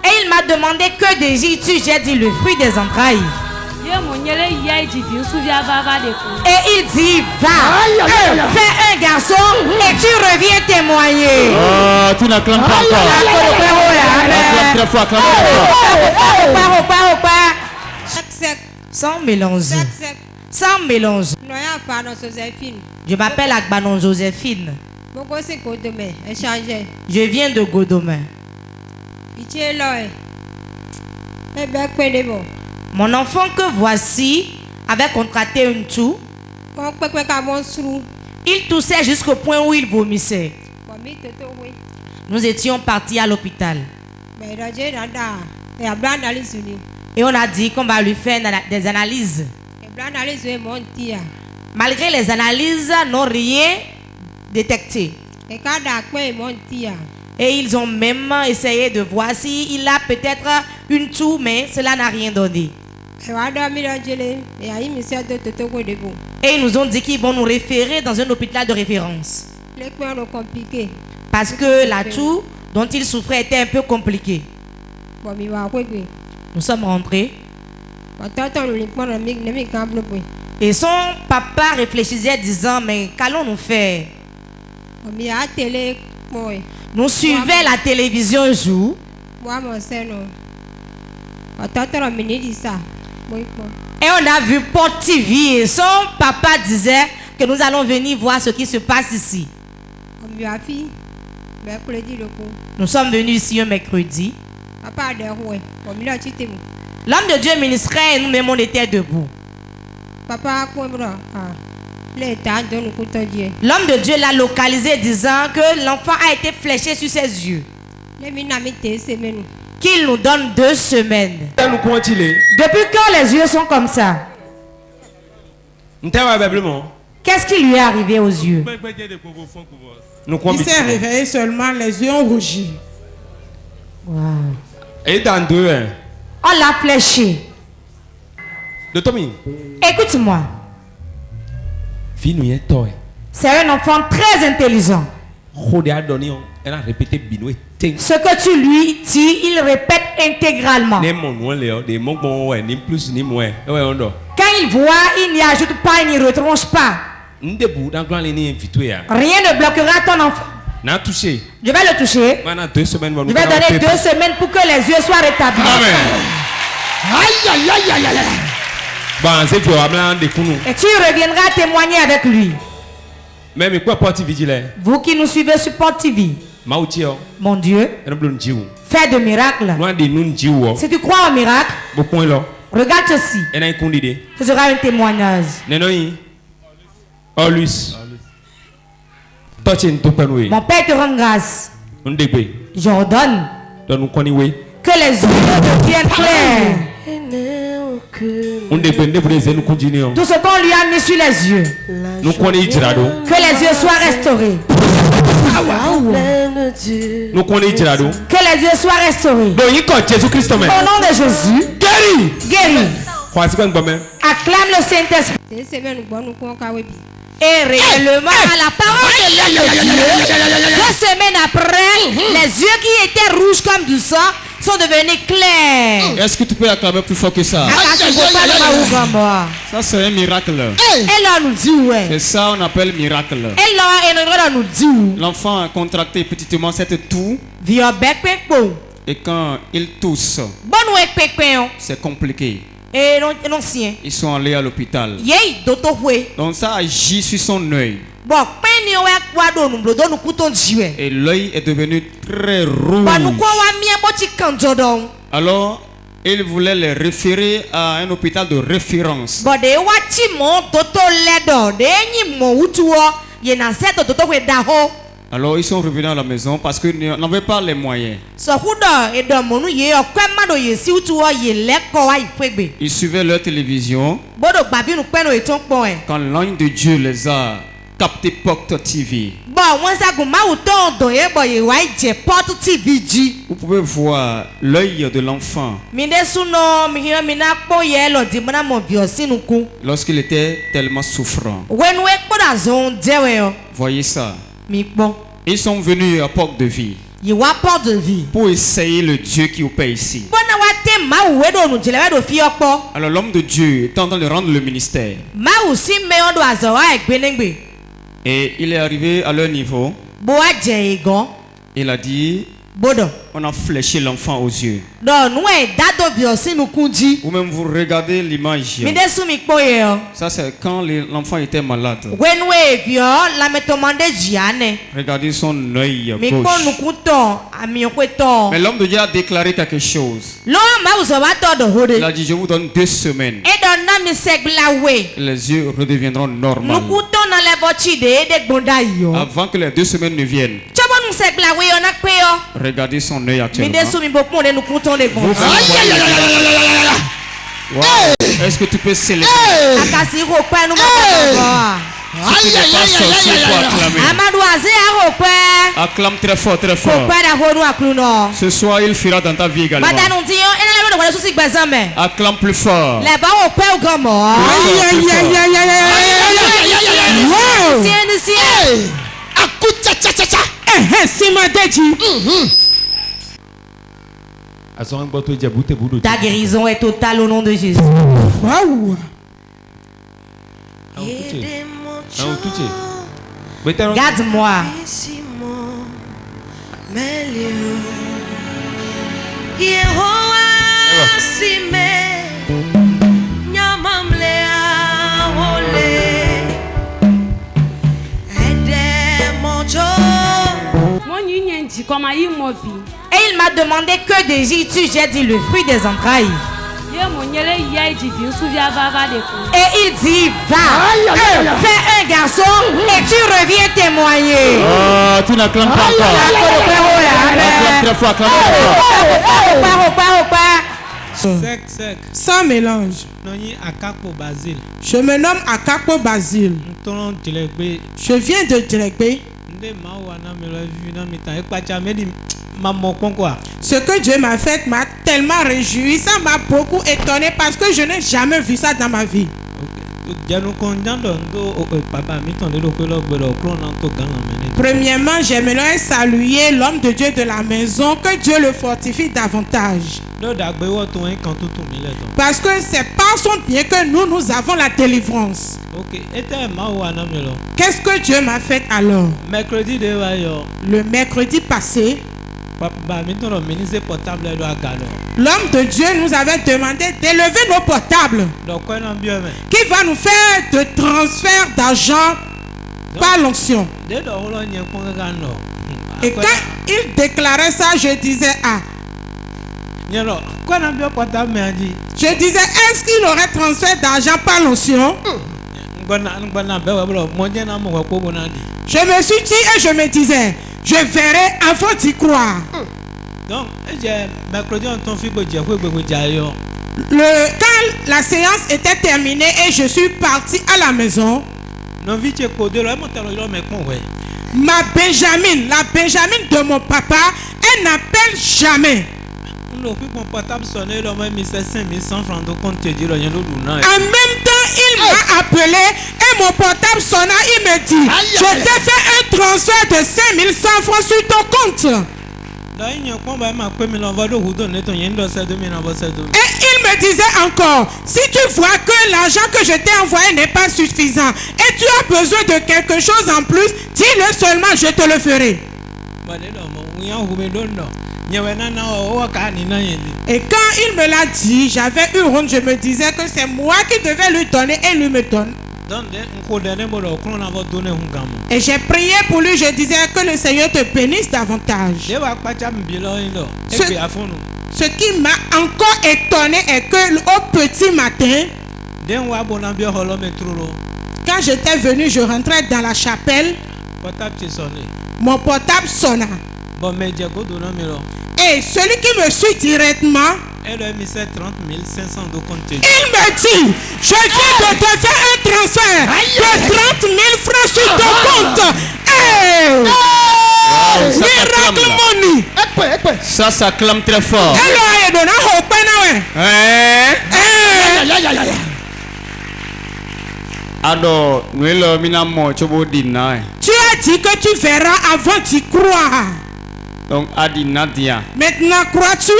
Et il m'a demandé que désires-tu? J'ai dit le fruit des entrailles. Et il dit va, fais un garçon et tu reviens témoigner. Oh, tu n'acclames pas encore. Acclame très fort, acclame très fort. Sans mélange. Sans mélange. Je m'appelle Agbanon Joséphine. Je viens de Godomé. Mon enfant que voici avait contracté une toux. Il toussait jusqu'au point où il vomissait. Nous étions partis à l'hôpital. Et on a dit qu'on va lui faire des analyses. Malgré les analyses, n'ont rien détecté. Et ils ont même essayé de voir s'il a peut-être une toux, mais cela n'a rien donné. Et ils nous ont dit qu'ils vont nous référer dans un hôpital de référence. Parce que la toux dont il souffrait était un peu compliquée. Nous sommes rentrés. Et son papa réfléchissait disant, mais qu'allons-nous faire? Nous suivions la télévision un jour. Et on a vu Port TV et son papa disait que nous allons venir voir ce qui se passe ici. Nous sommes venus ici un mercredi. L'homme de Dieu ministrait et nous-mêmes on était debout. L'homme de Dieu l'a localisé disant que l'enfant a été fléché sur ses yeux. Qu'il nous donne 2 semaines. Depuis quand les yeux sont comme ça? Qu'est-ce qui lui est arrivé aux yeux? Il s'est réveillé seulement, les yeux ont rougi. Wow. On l'a fléché. Écoute-moi. C'est un enfant très intelligent. Ce que tu lui dis, il répète intégralement. Quand il voit, il n'y ajoute pas, il n'y retranche pas. Rien ne bloquera ton enfant. Je vais le toucher. Je vais donner 2 semaines pour que les yeux soient rétablis. Et tu reviendras témoigner avec lui. Vous qui nous suivez sur Port TV. Mon Dieu, fais de miracles. Si tu crois au miracle, regarde ceci. Ce sera un témoignage. Mon Père te rend grâce. J'ordonne que les yeux deviennent clairs. Tout ce qu'on lui a mis sur les yeux, que les yeux soient restaurés. Que les yeux soient restaurés. Au nom de Jésus, guéris. Acclame le Saint-Esprit. Et réellement, à la parole de Dieu, 2 semaines après, les yeux qui étaient rouges comme du sang sont devenus clairs. Est-ce que tu peux acclamer plus fort que ça? Ça c'est un miracle. C'est ça on appelle miracle. L'enfant a contracté petitement cette toux. Et quand il tousse, c'est compliqué. Ils sont allés à l'hôpital. Donc ça agit sur son œil. Et l'œil est devenu très rouge. Alors, il voulait les référer à un hôpital de référence. Alors ils sont revenus à la maison parce qu'ils n'avaient pas les moyens. Ils suivaient leur télévision. Quand l'ange de Dieu les a captés Port TV. Vous pouvez voir l'œil de l'enfant lorsqu'il était tellement souffrant. Voyez ça. Ils sont venus à Port de Vie. de vie. Pour essayer le Dieu qui opère ici. Alors l'homme de Dieu est en train de rendre le ministère. Et il est arrivé à leur niveau. Il a dit, on a fléché l'enfant aux yeux. Ou même vous regardez l'image. Ça c'est quand l'enfant était malade. Regardez son œil gauche. Mais l'homme de Dieu a déclaré quelque chose. Il a dit, je vous donne 2 semaines. Les yeux redeviendront normaux. Avant que les 2 semaines ne viennent. Regardez son œil actuellement. Wow. Est-ce que tu peux célébrer? Acclame très fort, très fort. Ce soir, il fera dans ta vie également. Acclame plus fort. Ta guérison est totale au nom de Jésus. Waouh. Garde-moi. Et il m'a demandé que désires-tu? J'ai dit le fruit des entrailles. Et il dit, va, fais un garçon et tu reviens témoigner. Oh, tu n'acclames pas encore. Acclame très fort, acclame Sec. Sans mélange. Je me nomme Akapo Basile. Je viens de Djelekbe. Ce que Dieu m'a fait m'a tellement réjoui, ça m'a beaucoup étonné parce que je n'ai jamais vu ça dans ma vie. Premièrement, j'aimerais saluer l'homme de Dieu de la maison, que Dieu le fortifie davantage. Parce que c'est par son bien que nous avons la délivrance. Qu'est-ce que Dieu m'a fait alors? Le mercredi passé, l'homme de Dieu nous avait demandé d'élever nos portables qui va nous faire de transfert d'argent par l'onction. Et quand il déclarait ça, je disais, je disais, est-ce qu'il aurait transfert d'argent par l'onction? Je me suis dit et je me disais, je verrai avant d'y croire. Quand la séance était terminée et je suis parti à la maison, ma Benjamin, la Benjamin de mon papa, elle n'appelle jamais. En même temps, il m'a appelé et mon portable sonna. Il me dit, je t'ai fait un transfert de 5100 francs sur ton compte. Et il me disait encore, si tu vois que l'argent que je t'ai envoyé n'est pas suffisant et tu as besoin de quelque chose en plus, dis-le seulement, je te le ferai. Et quand il me l'a dit, j'avais eu honte, je me disais que c'est moi qui devais lui donner et lui me donne. Et j'ai prié pour lui, je disais que le Seigneur te bénisse davantage. Ce qui m'a encore étonné est que au petit matin, quand j'étais venu, je rentrais dans la chapelle, mon portable sonna. Et celui qui me suit directement, il me dit, je viens de te faire un transfert de 30 000 francs sur ton compte. Miracle money. Ça s'acclame très fort. Alors, tu as dit que tu verras avant d'y croire. Donc Adi Nadia. Maintenant crois-tu?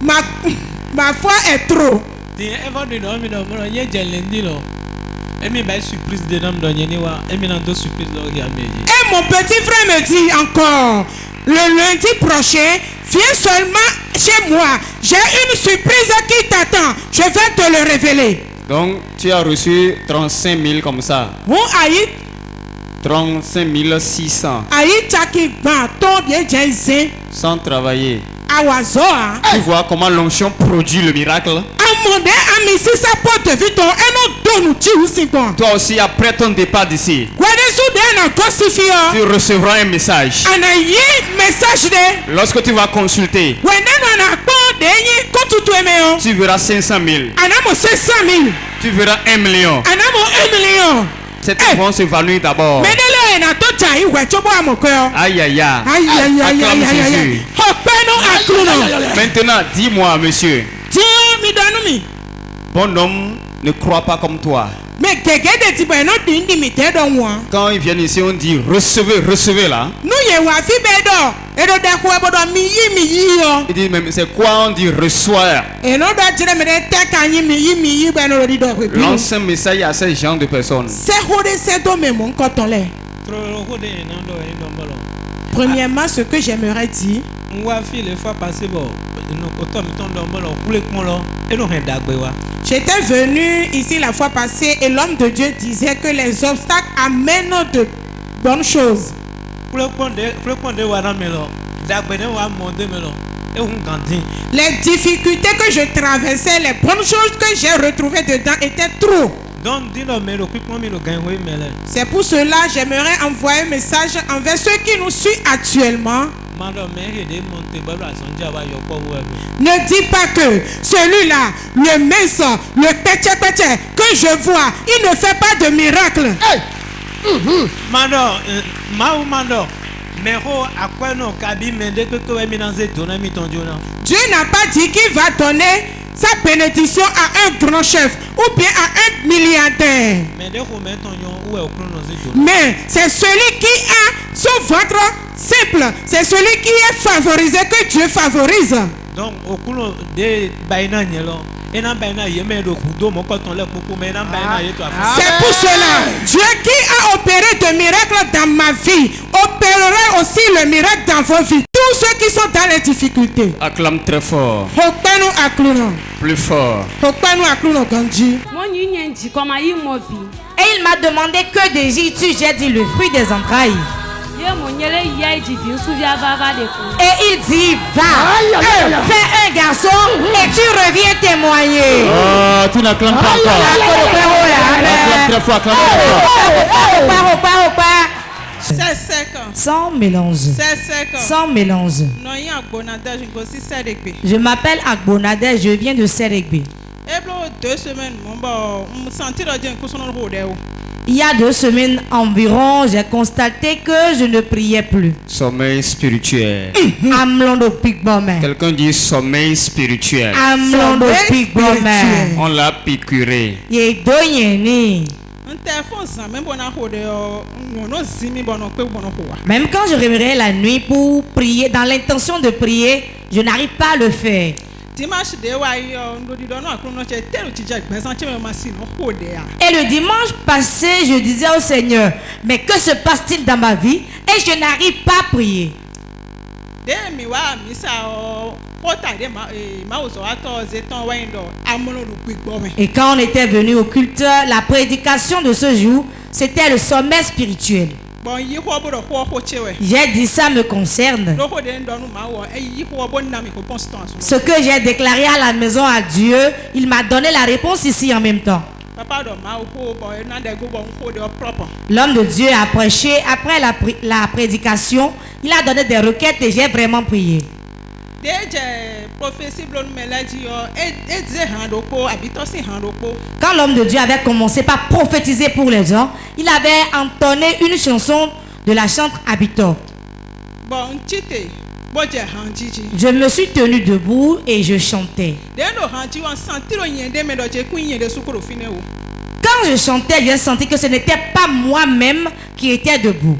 Ma foi est trop. Et mon petit frère me dit encore, le lundi prochain, viens seulement chez moi. J'ai une surprise qui t'attend. Je vais te le révéler. Donc tu as reçu 35 000 comme ça. 35 600. Sans travailler. Tu vois comment l'onction produit le miracle. Toi aussi, après ton départ d'ici, tu recevras un message. Lorsque tu vas consulter, tu verras 500 000. Tu verras 1 million. Cette vont s'évanouir d'abord. Aïe aïe aïe. Maintenant, dis-moi, monsieur. Bon homme ne croit pas comme toi. Quand ils viennent ici, on dit recevez, recevez là. Il dit même c'est quoi on dit reçoit. L'ancien message à ces gens de personnes. Premièrement, ce que j'aimerais dire. J'étais venu ici la fois passée et l'homme de Dieu disait que les obstacles amènent de bonnes choses. Les difficultés que je traversais, les bonnes choses que j'ai retrouvées dedans étaient trop. C'est pour cela que j'aimerais envoyer un message envers ceux qui nous suivent actuellement. Ne dis pas que celui-là, le maison, le péché que je vois, il ne fait pas de miracle. Hey. Dieu n'a pas dit qu'il va donner sa bénédiction à un grand chef ou bien à un milliardaire. Mais c'est celui qui a son ventre simple. C'est celui qui est favorisé que Dieu favorise. Donc, c'est pour cela, Dieu qui a opéré de miracles dans ma vie, opérera aussi le miracle dans vos vies. Tous ceux qui sont dans les difficultés. Acclame très fort. Plus fort. Et il m'a demandé que désires-tu? J'ai dit le fruit des entrailles. Et il dit va, fais un garçon et tu reviens témoigner. Oh, tu n'acclames pas encore. Acclame très fort, acclame très fort. Sans mélange. Sans mélange. Je m'appelle Agbonade, je viens de Seregbe. Il y a 2 semaines environ, j'ai constaté que je ne priais plus. Sommeil spirituel. Quelqu'un dit sommeil spirituel. On l'a piqûré. Même quand je réveillerai la nuit pour prier, dans l'intention de prier, je n'arrive pas à le faire. Et le dimanche passé, je disais au Seigneur, mais que se passe-t-il dans ma vie? Et je n'arrive pas à prier. Et quand on était venu au culte, la prédication de ce jour, c'était le sommet spirituel. J'ai dit ça me concerne. Ce que j'ai déclaré à la maison à Dieu, il m'a donné la réponse ici en même temps. L'homme de Dieu a prêché. Après la prédication, il a donné des requêtes et j'ai vraiment prié. Quand l'homme de Dieu avait commencé par prophétiser pour les gens, il avait entonné une chanson de la chante Habitor. Je me suis tenu debout et je chantais. Quand je chantais, j'ai senti que ce n'était pas moi-même qui étais debout.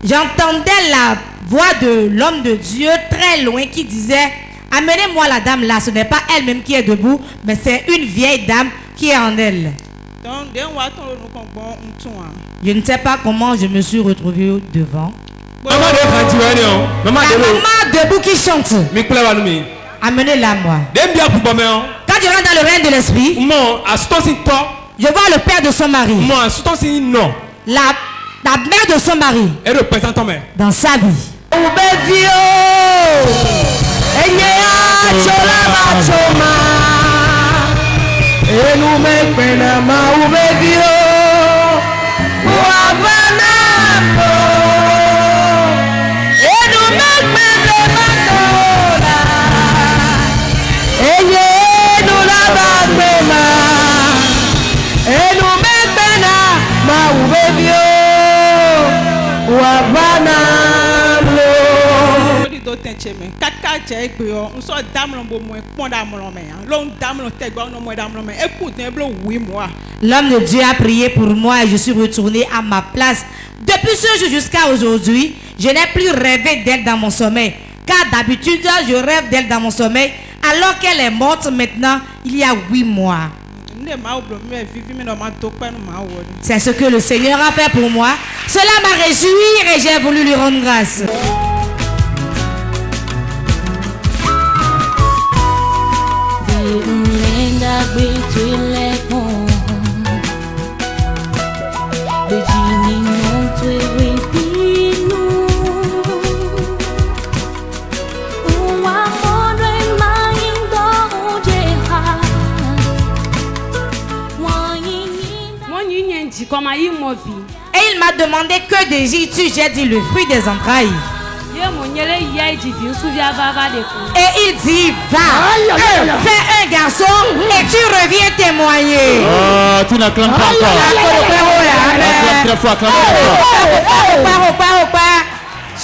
J'entendais la voix de l'homme de Dieu très loin qui disait: amenez-moi la dame là, ce n'est pas elle-même qui est debout, mais c'est une vieille dame qui est en elle. Je ne sais pas comment je me suis retrouvé devant. La maman debout qui chante. Amenez-la moi. Quand je rentre dans le règne de l'esprit, je vois le père de son mari. La mère de son mari. Dans sa vie. L'homme de Dieu a prié pour moi et je suis retourné à ma place. Depuis ce jour jusqu'à aujourd'hui, je n'ai plus rêvé d'elle dans mon sommeil. Car d'habitude, je rêve d'elle dans mon sommeil alors qu'elle est morte maintenant il y a 8 mois. C'est ce que le Seigneur a fait pour moi. Cela m'a réjoui et j'ai voulu lui rendre grâce. Et il m'a demandé que désires-tu? J'ai dit le fruit des entrailles. Et il dit: va, fais un garçon et tu reviens témoigner. Tu n'acclames pas encore. Acclame très fort, acclame très fort.